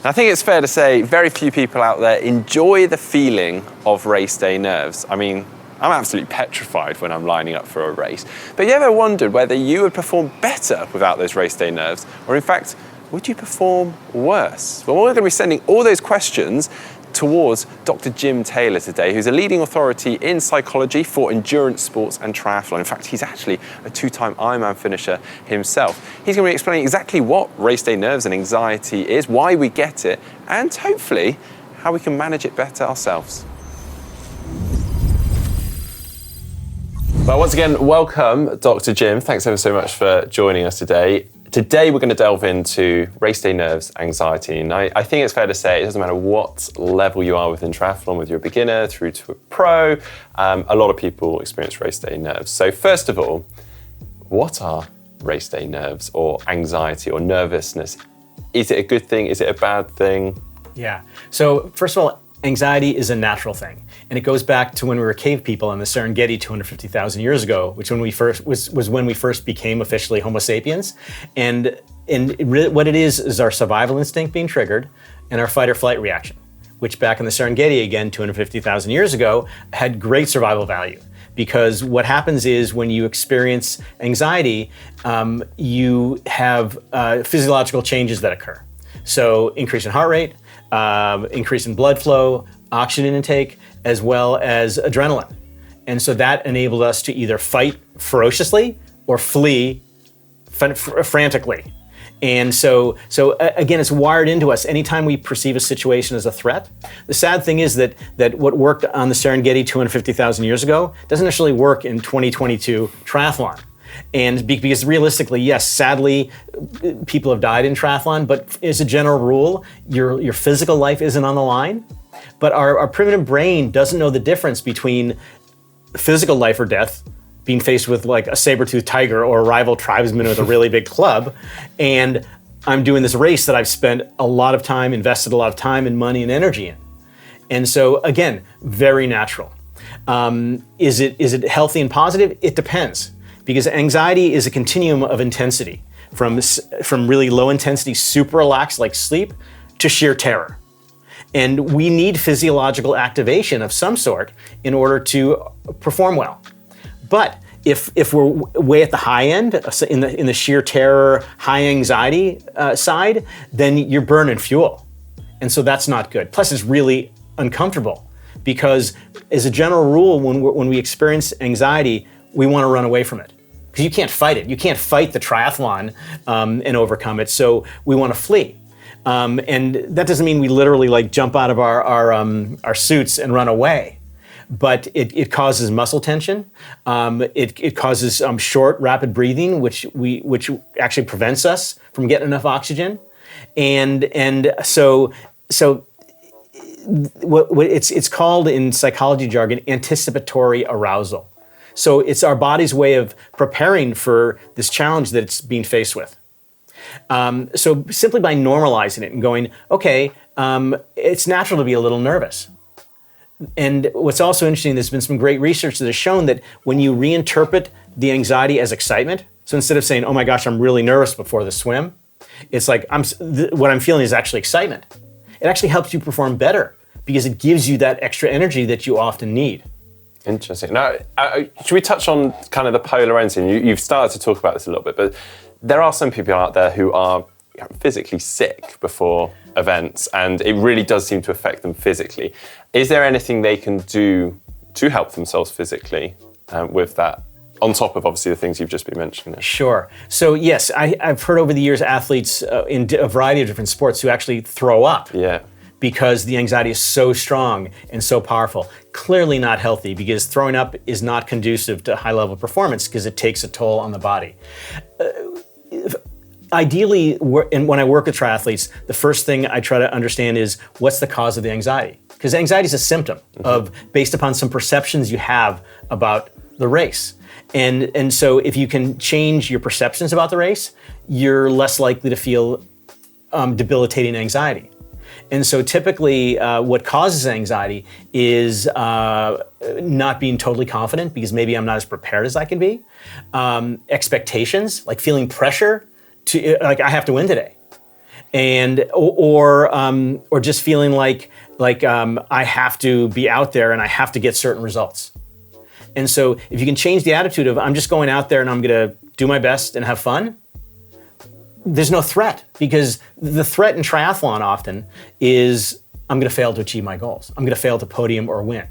I think it's fair to say very few people out there enjoy the feeling of race day nerves. I mean, I'm absolutely petrified when I'm lining up for a race. But you ever wondered whether you would perform better without those race day nerves? Or in fact, would you perform worse? Well, we're going to be sending all those questions towards Dr. Jim Taylor today, who's a leading authority in psychology for endurance sports and triathlon. In fact, he's actually a 2-time Ironman finisher himself. He's going to be explaining exactly what race day nerves and anxiety is, why we get it, and hopefully how we can manage it better ourselves. Well, once again, welcome, Dr. Jim. Thanks ever so much for joining us today. Today, we're going to delve into race day nerves, anxiety. And I think it's fair to say it doesn't matter what level you are within triathlon, whether you're a beginner through to a pro, a lot of people experience race day nerves. So first of all, what are race day nerves or anxiety or nervousness? Is it a good thing? Is it a bad thing? Yeah. So first of all, anxiety is a natural thing. And it goes back to when we were cave people in the Serengeti 250,000 years ago, which when we first was when we first became officially Homo sapiens. And what it is our survival instinct being triggered and our fight or flight reaction, which back in the Serengeti, again, 250,000 years ago, had great survival value. Because what happens is when you experience anxiety, you have physiological changes that occur. So increase in heart rate, increase in blood flow, oxygen intake, as well as adrenaline. And so that enabled us to either fight ferociously or flee frantically. And so again, it's wired into us. Anytime we perceive a situation as a threat, the sad thing is that what worked on the Serengeti 250,000 years ago doesn't necessarily work in 2022 triathlon. And because realistically, yes, sadly, people have died in triathlon, but as a general rule, your physical life isn't on the line. But our primitive brain doesn't know the difference between physical life or death, being faced with like a saber-toothed tiger or a rival tribesman with a really big club, and I'm doing this race that I've spent a lot of time, invested a lot of time and money and energy in. And so again, very natural. Is it healthy and positive? It depends. Because anxiety is a continuum of intensity, from really low intensity, super relaxed like sleep, to sheer terror. And we need physiological activation of some sort in order to perform well. But if we're way at the high end, in the sheer terror, high anxiety side, then you're burning fuel. And so that's not good. Plus it's really uncomfortable because as a general rule, when we experience anxiety, we want to run away from it. Because you can't fight it. You can't fight the triathlon and overcome it. So we want to flee. And that doesn't mean we literally like jump out of our suits and run away. But it causes muscle tension. It causes short, rapid breathing, which actually prevents us from getting enough oxygen. And so what it's called in psychology jargon anticipatory arousal. So it's our body's way of preparing for this challenge that it's being faced with. So simply by normalizing it and going, okay, it's natural to be a little nervous. And what's also interesting, there's been some great research that has shown that when you reinterpret the anxiety as excitement, so instead of saying, oh my gosh, I'm really nervous before the swim, it's like, what I'm feeling is actually excitement. It actually helps you perform better because it gives you that extra energy that you often need. Interesting. Now, should we touch on kind of the polar ends? You've started to talk about this a little bit, but there are some people out there who are physically sick before events, and it really does seem to affect them physically. Is there anything they can do to help themselves physically with that, on top of obviously the things you've just been mentioning? Sure. So yes, I've heard over the years athletes in a variety of different sports who actually throw up. Yeah. Because the anxiety is so strong and so powerful. Clearly not healthy because throwing up is not conducive to high-level performance because it takes a toll on the body. Ideally, when I work with triathletes, the first thing I try to understand is what's the cause of the anxiety? Because anxiety is a symptom of based upon some perceptions you have about the race. And so if you can change your perceptions about the race, you're less likely to feel debilitating anxiety. And so typically what causes anxiety is not being totally confident because maybe I'm not as prepared as I can be. Expectations, like feeling pressure to, like I have to win today. or just feeling like I have to be out there and I have to get certain results. And so if you can change the attitude of I'm just going out there and I'm going to do my best and have fun, there's no threat, because the threat in triathlon often is I'm going to fail to achieve my goals. I'm going to fail to podium or win.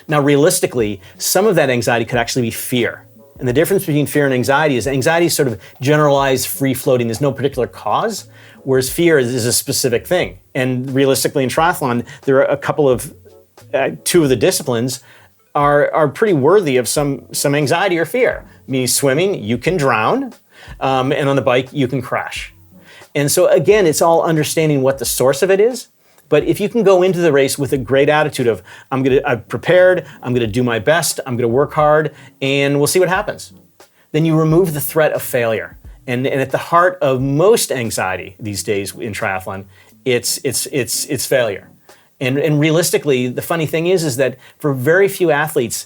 Now, realistically, some of that anxiety could actually be fear. And the difference between fear and anxiety is sort of generalized, free-floating. There's no particular cause, whereas fear is a specific thing. And realistically, in triathlon, there are a couple of, two of the disciplines are pretty worthy of some anxiety or fear. Meaning swimming, you can drown, and on the bike, you can crash. And so again, it's all understanding what the source of it is. But if you can go into the race with a great attitude of, I've prepared, I'm gonna do my best, I'm gonna work hard, and we'll see what happens. Then you remove the threat of failure. And at the heart of most anxiety these days in triathlon, it's failure. And realistically, the funny thing is that for very few athletes,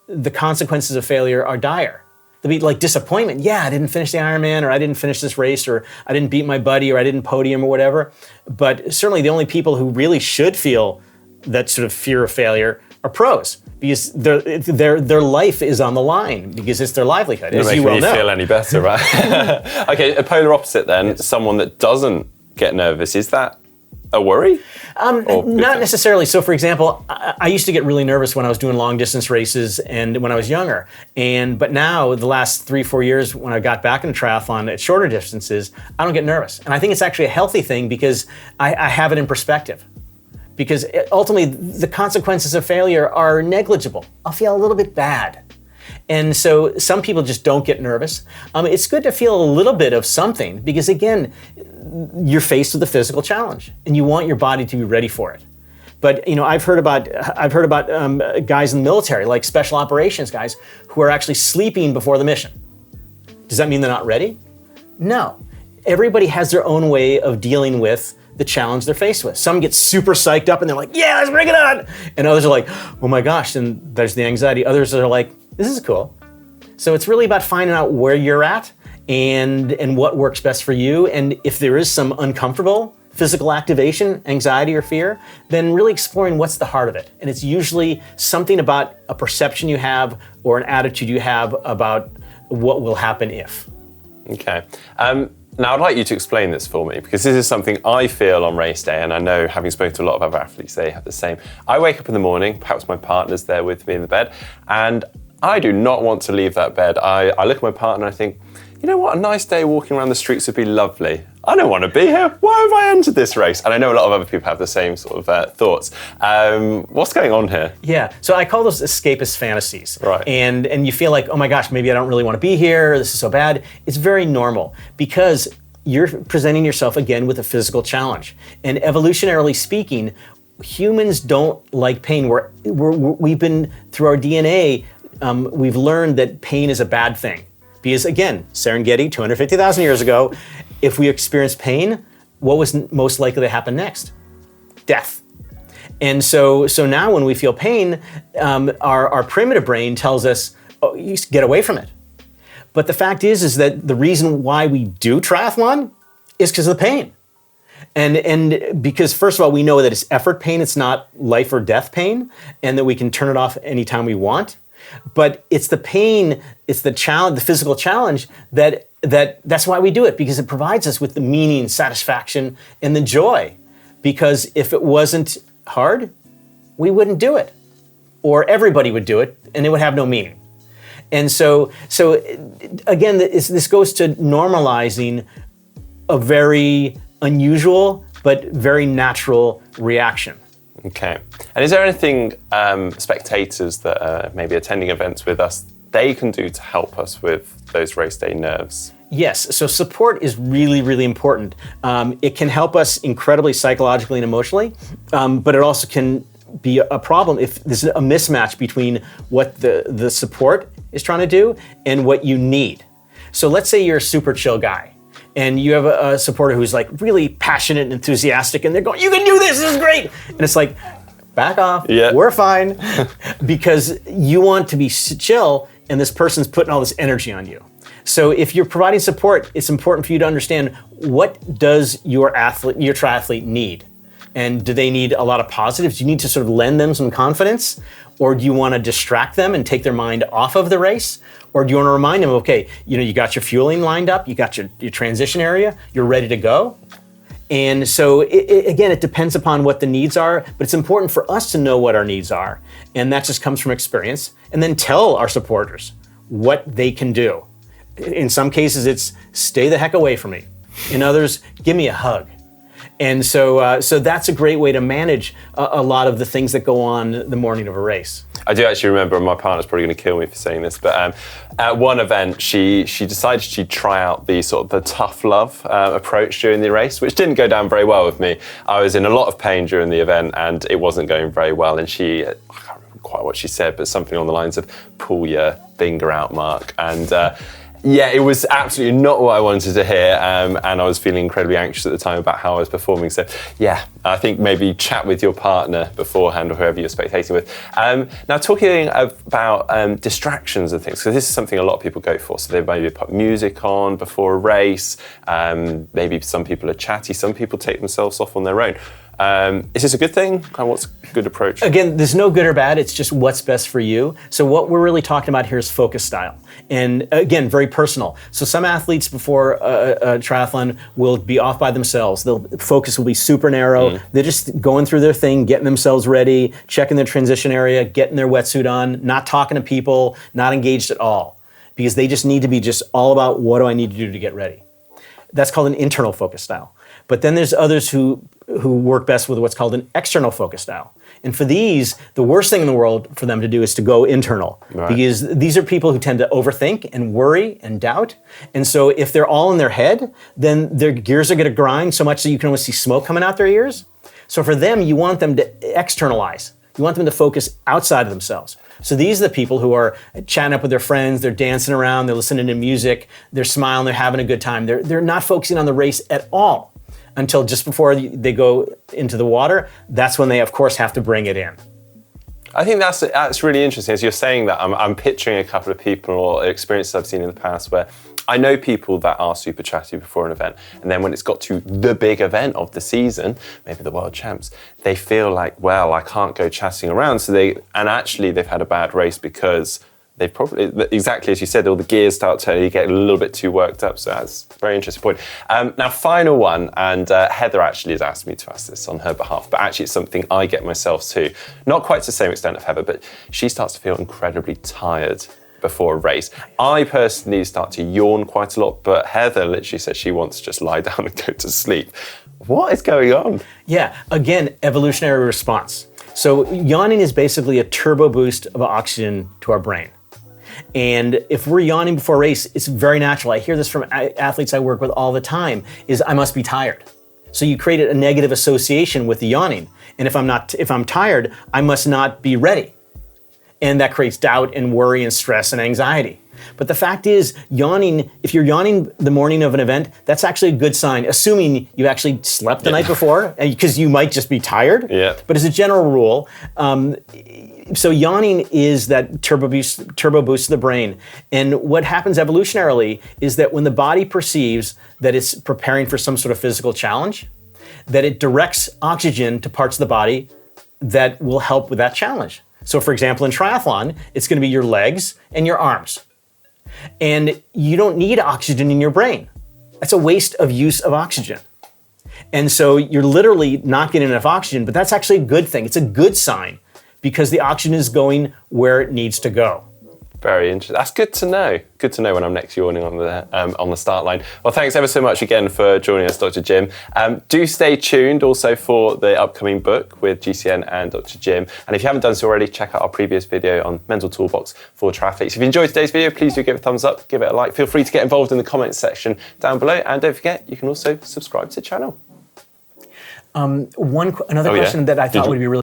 the consequences of failure are dire. There'll be like disappointment. Yeah, I didn't finish the Ironman, or I didn't finish this race, or I didn't beat my buddy, or I didn't podium or whatever. But certainly the only people who really should feel that sort of fear of failure are pros, because their life is on the line, because it's their livelihood, as you well know. Doesn't make me feel any better, right? Okay, a polar opposite then, someone that doesn't get nervous, is that a worry? Not necessarily. So for example, I used to get really nervous when I was doing long distance races and when I was younger. But now, the last 3-4 years, when I got back into triathlon at shorter distances, I don't get nervous. And I think it's actually a healthy thing, because I have it in perspective. Because ultimately, the consequences of failure are negligible. I'll feel a little bit bad. And so some people just don't get nervous. It's good to feel a little bit of something, because again, you're faced with a physical challenge and you want your body to be ready for it. But I've heard about guys in the military, like special operations guys, who are actually sleeping before the mission. Does that mean they're not ready? No. Everybody has their own way of dealing with the challenge they're faced with. Some get super psyched up and they're like, yeah, let's bring it on. And others are like, oh my gosh, and there's the anxiety. Others are like, this is cool. So it's really about finding out where you're at and what works best for you. And if there is some uncomfortable physical activation, anxiety or fear, then really exploring what's the heart of it. And it's usually something about a perception you have or an attitude you have about what will happen if. Okay. Now I'd like you to explain this for me, because this is something I feel on race day, and I know, having spoken to a lot of other athletes, they have the same. I wake up in the morning, perhaps my partner's there with me in the bed, and I do not want to leave that bed. I look at my partner and I think, you know what, a nice day walking around the streets would be lovely. I don't want to be here. Why have I entered this race? And I know a lot of other people have the same sort of thoughts. What's going on here? Yeah, so I call those escapist fantasies. Right. And you feel like, oh my gosh, maybe I don't really want to be here. This is so bad. It's very normal, because you're presenting yourself again with a physical challenge. And evolutionarily speaking, humans don't like pain. We've been, through our DNA, we've learned that pain is a bad thing. Because again, Serengeti, 250,000 years ago, if we experience pain, what was most likely to happen next? Death. And so now when we feel pain, our primitive brain tells us, oh, you get away from it. But the fact is that the reason why we do triathlon is because of the pain. And because first of all, we know that it's effort pain, it's not life or death pain, and that we can turn it off anytime we want. But it's the pain, it's the challenge, the physical challenge that's why we do it, because it provides us with the meaning, satisfaction, and the joy. Because if it wasn't hard, we wouldn't do it. Or everybody would do it, and it would have no meaning. And so again, this goes to normalizing a very unusual but very natural reaction. Okay. And is there anything spectators that are maybe attending events with us, they can do to help us with those race day nerves? Yes, so support is really, really important. It can help us incredibly psychologically and emotionally, but it also can be a problem if there's a mismatch between what the support is trying to do and what you need. So let's say you're a super chill guy and you have a supporter who's like really passionate and enthusiastic and they're going, you can do this is great. And it's like, back off, we're fine. Because you want to be chill and this person's putting all this energy on you. So if you're providing support, it's important for you to understand, what does your triathlete need? And do they need a lot of positives? Do you need to sort of lend them some confidence? Or do you want to distract them and take their mind off of the race? Or do you want to remind them, okay, you got your fueling lined up, you got your transition area, you're ready to go? And so, again, it depends upon what the needs are, but it's important for us to know what our needs are. And that just comes from experience. And then tell our supporters what they can do. In some cases, it's stay the heck away from me. In others, give me a hug. And so that's a great way to manage a lot of the things that go on the morning of a race. I do actually remember, and my partner's probably going to kill me for saying this, but at one event, she decided she'd try out the sort of the tough love approach during the race, which didn't go down very well with me. I was in a lot of pain during the event, and it wasn't going very well. And I can't remember quite what she said, but something along the lines of, pull your finger out, Mark. And yeah, it was absolutely not what I wanted to hear, and I was feeling incredibly anxious at the time about how I was performing. So yeah, I think maybe chat with your partner beforehand or whoever you're spectating with. Now, talking about distractions and things, because this is something a lot of people go for. So they maybe put music on before a race, maybe some people are chatty, some people take themselves off on their own. Is this a good thing? What's a good approach? Again, there's no good or bad, it's just what's best for you. So what we're really talking about here is focus style. And again, very personal. So some athletes before a triathlon will be off by themselves. Their focus will be super narrow. They're just going through their thing, getting themselves ready, checking their transition area, getting their wetsuit on, not talking to people, not engaged at all. Because they just need to be just all about, what do I need to do to get ready? That's called an internal focus style. But then there's others who work best with what's called an external focus style. And for these, the worst thing in the world for them to do is to go internal. Right. Because these are people who tend to overthink and worry and doubt. And so if they're all in their head, then their gears are going to grind so much that you can almost see smoke coming out their ears. So for them, you want them to externalize. You want them to focus outside of themselves. So these are the people who are chatting up with their friends, they're dancing around, they're listening to music, they're smiling, they're having a good time. They're not focusing on the race at all until just before they go into the water. That's when they, of course, have to bring it in. I think that's really interesting. As you're saying that, I'm picturing a couple of people or experiences I've seen in the past where I know people that are super chatty before an event, and then when it's got to the big event of the season, maybe the World Champs, they feel like, well, I can't go chatting around. So actually they've had a bad race because they've probably, exactly as you said, all the gears start turning, you get a little bit too worked up. So that's a very interesting point. Now, final one, and Heather actually has asked me to ask this on her behalf, but actually it's something I get myself too. Not quite to the same extent of Heather, but she starts to feel incredibly tired before a race. I personally start to yawn quite a lot, but Heather literally says she wants to just lie down and go to sleep. What is going on? Yeah, again, evolutionary response. So yawning is basically a turbo boost of oxygen to our brain. And if we're yawning before a race, it's very natural. I hear this from athletes I work with all the time, is I must be tired. So you create a negative association with the yawning. And if I'm tired, I must not be ready. And that creates doubt and worry and stress and anxiety. But the fact is, yawning, if you're yawning the morning of an event, that's actually a good sign, assuming you actually slept the night before, because you might just be tired. Yeah. But as a general rule, so yawning is that turbo boost of the brain. And what happens evolutionarily is that when the body perceives that it's preparing for some sort of physical challenge, that it directs oxygen to parts of the body that will help with that challenge. So for example, in triathlon, it's going to be your legs and your arms. And you don't need oxygen in your brain. That's a waste of use of oxygen. And so you're literally not getting enough oxygen, but that's actually a good thing. It's a good sign because the oxygen is going where it needs to go. Very interesting. That's good to know. Good to know when I'm next yawning on the start line. Well, thanks ever so much again for joining us, Dr. Jim. Do stay tuned also for the upcoming book with GCN and Dr. Jim. And if you haven't done so already, check out our previous video on Mental Toolbox for triathletes. If you enjoyed today's video, please do give it a thumbs up, give it a like. Feel free to get involved in the comments section down below. And don't forget, you can also subscribe to the channel. Another question that I thought would be really